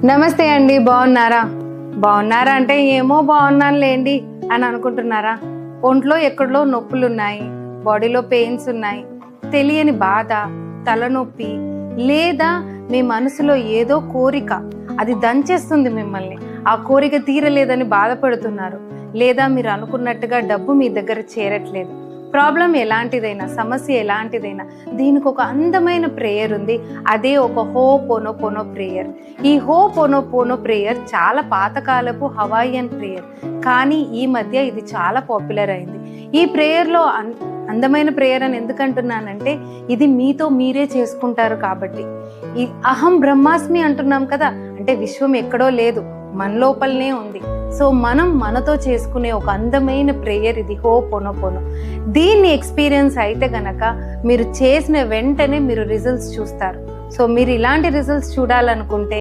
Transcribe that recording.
నమస్తే అండి, బాగున్నారా అంటే ఏమో బాగున్నాను లేండి అని అనుకుంటున్నారా? ఒంట్లో ఎక్కడో నొప్పులు ఉన్నాయి, బాడీలో పెయిన్స్ ఉన్నాయి, తెలియని బాధ, తలనొప్పి, లేదా మీ మనసులో ఏదో కోరిక అది దంచేస్తుంది మిమ్మల్ని, ఆ కోరిక తీరలేదని బాధపడుతున్నారు, లేదా మీరు అనుకున్నట్టుగా డబ్బు మీ దగ్గర చేరట్లేదు. ప్రాబ్లం ఎలాంటిదైనా, సమస్య ఎలాంటిదైనా దీనికి ఒక అందమైన ప్రేయర్ ఉంది. అదే ఒక హోపోనోపోనో ప్రేయర్. ఈ హోపోనోపోనో ప్రేయర్ చాలా పాతకాలపు హవాయియన్ ప్రేయర్, కానీ ఈ మధ్య ఇది చాలా పాపులర్ అయింది. ఈ ప్రేయర్లో అందమైన ప్రేయర్ అని ఎందుకంటున్నానంటే, ఇది మీతో మీరే చేసుకుంటారు కాబట్టి. ఈ అహం బ్రహ్మాస్మి అంటున్నాం కదా, అంటే విశ్వం ఎక్కడో లేదు, మన లోపలనే ఉంది. సో మనం మనతో చేసుకునే ఒక అందమైన ప్రేయర్ ఇది హోపోనోపోనో. దీన్ని ఎక్స్పీరియన్స్ అయితే గనక మీరు చేసిన వెంటనే మీరు రిజల్ట్స్ చూస్తారు. సో మీరు ఇలాంటి రిజల్ట్స్ చూడాలనుకుంటే